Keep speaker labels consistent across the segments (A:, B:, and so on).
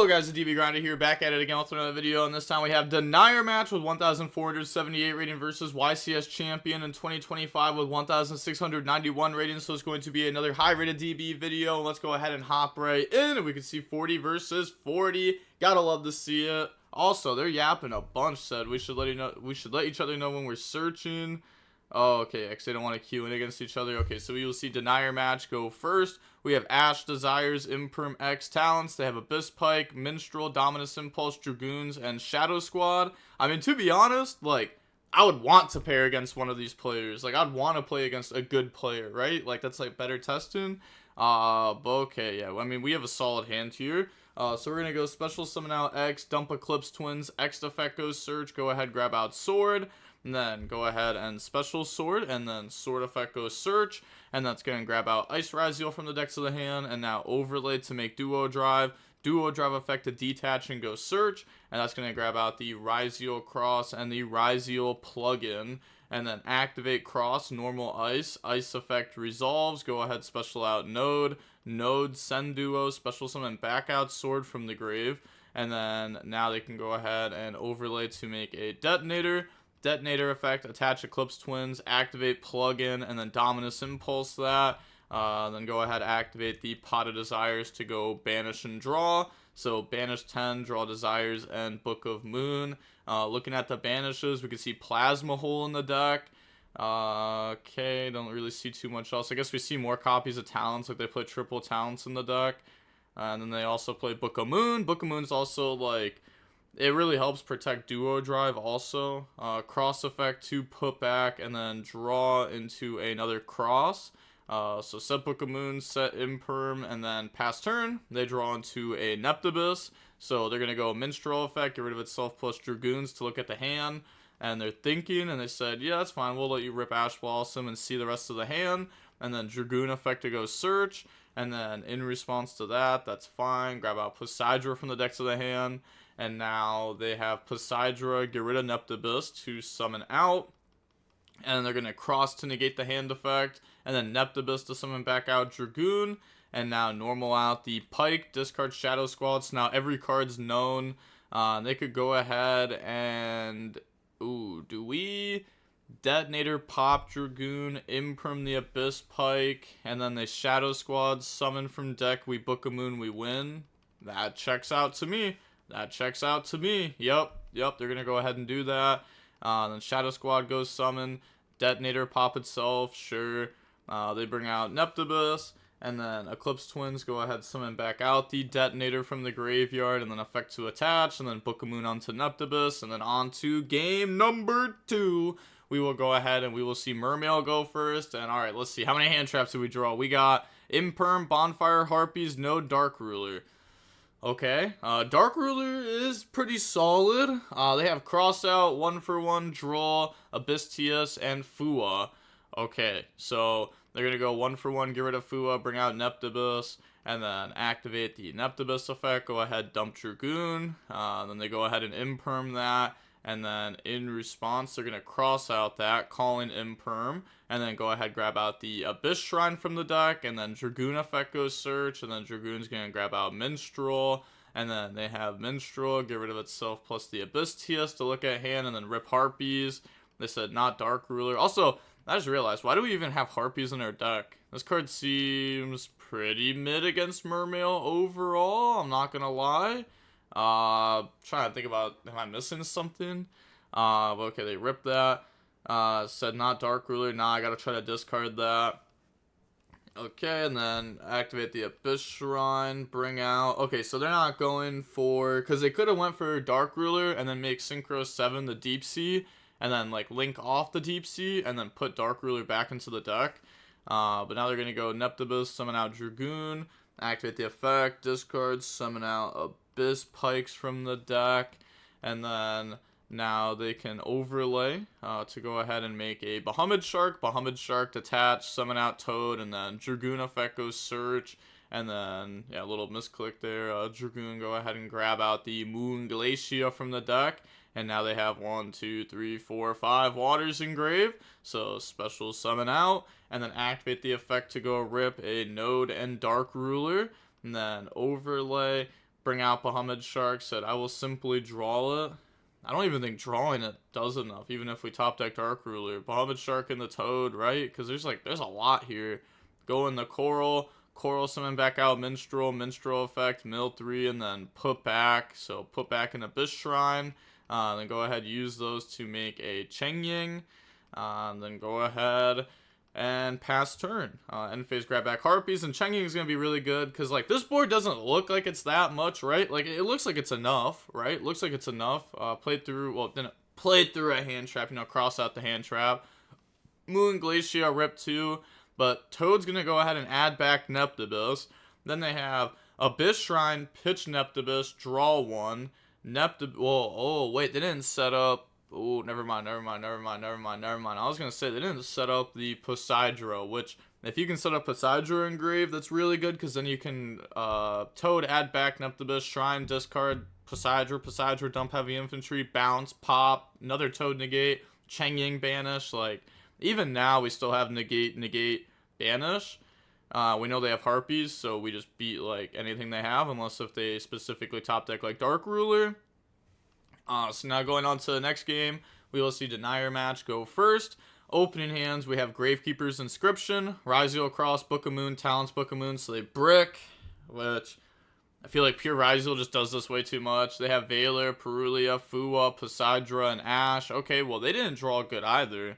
A: Hello guys, the DB Grinder here, back at it again with another video, and this time we have Denier match with 1,478 rating versus YCS champion in 2025 with 1,691 rating, so it's going to be another high rated DB video. Let's go ahead and hop right in, and we can see 40 versus 40. Gotta love to see it. Also, they're yapping a bunch, said we should let each other know when we're searching. Oh, okay, because they don't want to queue in against each other. Okay, so we will see Denier match go first. We have Ash, Desires, Imperm, X talents. They have Abyss Pike, Minstrel, Dominus Impulse, Dragoons, and Shadow Squad. I mean, to be honest, like, I would want to pair against one of these players. Like, I'd want to play against a good player, right? Like, that's, like, better testing. But okay, yeah. I mean, we have a solid hand here. So we're going to go Special Summon out X, Dump Eclipse Twins, X effect goes Search, go ahead, grab out Sword. And then go ahead and Special Sword, and then Sword effect goes Search, and that's going to grab out Ice Raziel from the decks of the hand, and now Overlay to make Duo Drive effect to detach and go Search, and that's going to grab out the Raziel Cross and the Raziel plugin, and then activate Cross, normal Ice effect resolves, go ahead Special out Node, send Duo, Special Summon back out Sword from the grave, and then now they can go ahead and Overlay to make a Detonator effect, attach Eclipse Twins, activate plugin, and then Dominus Impulse that. Then go ahead, activate the Pot of Desires to go Banish and Draw. So Banish 10, Draw Desires, and Book of Moon. Looking at the banishes, we can see Plasma Hole in the deck. Okay, don't really see too much else. I guess we see more copies of Talents, like they put triple Talents in the deck. And then they also play Book of Moon. Book of Moon's also like... It really helps protect Duo Drive also. Cross effect to put back and then draw into another cross. So set Book of Moon, set Imperm, and then pass turn. They draw into a Neptibus. So they're going to go Minstrel effect, get rid of itself plus Dragoons to look at the hand. And they're thinking, and they said, yeah, that's fine. We'll let you rip Ash Blossom and see the rest of the hand. And then Dragoon effect to go Search. And then in response to that, that's fine. Grab out Poseidra from the decks of the hand. And now they have Poseidra, get rid of Neptibus to summon out. And they're going to cross to negate the hand effect. And then Neptibus to summon back out Dragoon. And now normal out the Pike, discard Shadow Squad. So now every card's known. They could go ahead and... Ooh, do we... Detonator, pop Dragoon, Imperm the Abyss Pike. And then they Shadow Squad, summon from deck, we Book of Moon, we win. That checks out to me. Yep, they're going to go ahead and do that. Then Shadow Squad goes summon. Detonator pop itself, sure. They bring out Neptibus. And then Eclipse Twins go ahead summon back out the Detonator from the graveyard. And then effect to attach. And then Book of Moon onto Neptibus. And then on to game number 2. We will go ahead and we will see Mermail go first. And alright, let's see. How many hand traps do we draw? We got Imperm, Bonfire, Harpies, no Dark Ruler. Okay, Dark Ruler is pretty solid. They have Cross Out, 1-for-1, Draw, Abyss TS, and Fua. Okay, so they're going to go 1-for-1, get rid of Fua, bring out Neptibus, and then activate the Neptibus effect. Go ahead, dump Dragoon. Then they go ahead and Imperm that. And then in response, they're going to cross out that, calling Imperm. And then go ahead, grab out the Abyss Shrine from the deck. And then Dragoon effect goes Search. And then Dragoon's going to grab out Minstrel. And then they have Minstrel, get rid of itself, plus the Abyss TS to look at hand. And then rip Harpies. They said not Dark Ruler. Also, I just realized, why do we even have Harpies in our deck? This card seems pretty mid against Mermail overall. I'm not going to lie. Trying to think about, am I missing something? Okay, they ripped that. Said not Dark Ruler. Nah, I gotta try to discard that. Okay, and then activate the Abyss Shrine, bring out... Okay, so they're not going for... Because they could have went for Dark Ruler and then make Synchro 7 the Deep Sea, and then, like, link off the Deep Sea, and then put Dark Ruler back into the deck. But now they're going to go Neptibus, summon out Dragoon, activate the effect, discard, summon out Abyss Pikes from the deck, and then now they can overlay to go ahead and make a Bahamut Shark detach, summon out Toad, and then Dragoon effect goes Search, and then, yeah, a little misclick there, Dragoon go ahead and grab out the Moon Glacia from the deck, and now they have 1, 2, 3, 4, 5 waters engraved, so special summon out, and then activate the effect to go rip a Node and Dark Ruler, and then overlay, bring out Bahamut Shark, said, I will simply draw it. I don't even think drawing it does enough, even if we top deck Dark Ruler. Bahamut Shark and the Toad, right? Because there's a lot here. Go in the Coral, summon back out Minstrel effect, mill 3, and then put back. So put back an Abyss Shrine. Then go ahead, use those to make a Cheng Ying. Then go ahead and pass turn. End phase, grab back Harpies, and Cheng Ying is going to be really good, because, like, this board doesn't look like it's that much, right? Like, it looks like it's enough, right? Looks like it's enough. Played through a hand trap, cross out the hand trap. Moon Glacier, rip 2, but Toad's going to go ahead and add back Neptibus. Then they have Abyss Shrine, pitch Neptibus, draw 1. Oh, wait, they didn't set up. Oh, never mind. I was going to say, they didn't set up the Poseidra, which, if you can set up Poseidra Engrave, that's really good, because then you can, Toad, add back Neptibus, Shrine, discard, Poseidra, dump heavy infantry, bounce, pop, another Toad negate, Cheng Ying banish. Like, even now, we still have negate, banish. We know they have Harpies, so we just beat, like, anything they have, unless if they specifically top deck, like, Dark Ruler. So now going on to the next game, we will see Denier match go first. Opening hands, we have Gravekeeper's Inscription, Ryziel Cross, Book of Moon, Talents Book of Moon, so they brick, which I feel like pure Ryziel just does this way too much. They have Valor, Perulia, Fua, Poseidra, and Ash. Okay, well, they didn't draw good either.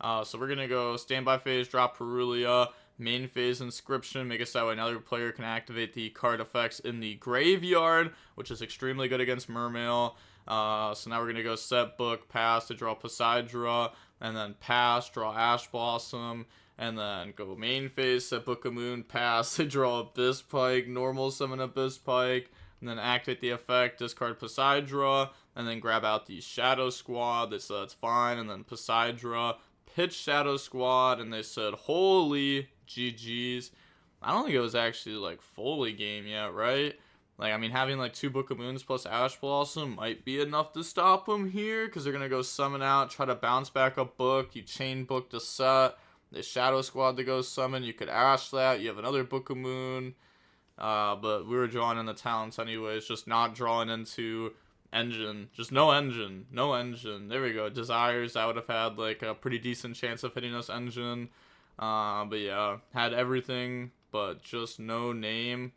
A: So we're going to go standby phase, drop Perulia, main phase Inscription, make it so another player can activate the card effects in the graveyard, which is extremely good against Mermail. So now we're going to go set book, pass to draw Poseidra, and then pass, draw Ash Blossom, and then go main phase, set Book of Moon, pass to draw Abyss Pike, normal summon Abyss Pike, and then activate the effect, discard Poseidra, and then grab out the Shadow Squad. They said it's fine, and then Poseidra, pitch Shadow Squad, and they said, holy GG's. I don't think it was actually, like, fully game yet, right? Like, I mean, having, like, 2 Book of Moons plus Ash Blossom might be enough to stop them here, because they're going to go summon out, try to bounce back a book, you chain book to set, the Shadow Squad to go summon, you could Ash that, you have another Book of Moon, but we were drawing in the talents anyways, just not drawing into engine, just no engine, there we go, Desires, that would have had, like, a pretty decent chance of hitting us engine, but yeah, had everything, but just no name.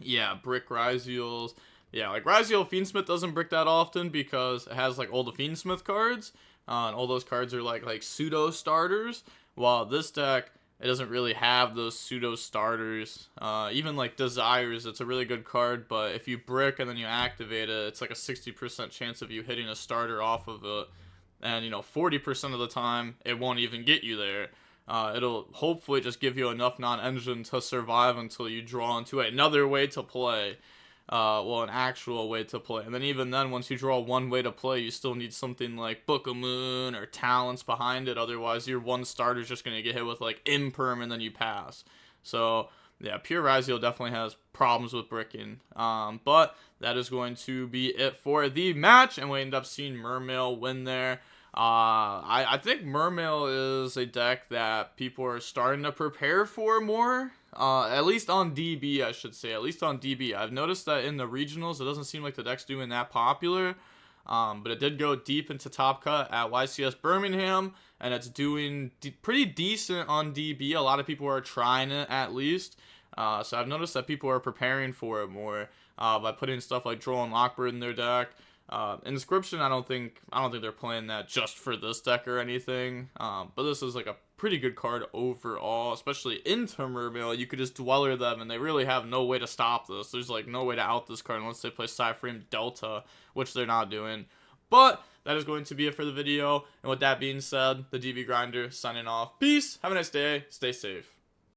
A: Yeah, brick Ryziel's. Yeah, like, Ryziel Fiendsmith doesn't brick that often because it has, like, all the Fiendsmith cards. And all those cards are, like pseudo starters. While this deck, it doesn't really have those pseudo starters. Even, like, Desires, it's a really good card, but if you brick and then you activate it, it's like a 60% chance of you hitting a starter off of it. And, 40% of the time, it won't even get you there. It'll hopefully just give you enough non-engine to survive until you draw into another way to play. An actual way to play. And then even then, once you draw one way to play, you still need something like Book of Moon or Talents behind it. Otherwise, your one starter's just going to get hit with, like, Imperm and then you pass. So, yeah, pure Ryziel definitely has problems with bricking. But that is going to be it for the match. And we end up seeing Mermail win there. I think Mermail is a deck that people are starting to prepare for more. At least on DB, I should say. At least on DB. I've noticed that in the regionals, it doesn't seem like the deck's doing that popular. But it did go deep into Top Cut at YCS Birmingham. And it's doing pretty decent on DB. A lot of people are trying it, at least. So I've noticed that people are preparing for it more. By putting stuff like Droll and Lockbird in their deck. Inscription, I don't think they're playing that just for this deck or anything. But this is, like, a pretty good card overall, especially into Mermail. You could just Dweller them, and they really have no way to stop this. There's, like, no way to out this card unless they play Psyframe Delta, which they're not doing. But that is going to be it for the video. And with that being said, the DB Grinder signing off. Peace. Have a nice day. Stay safe.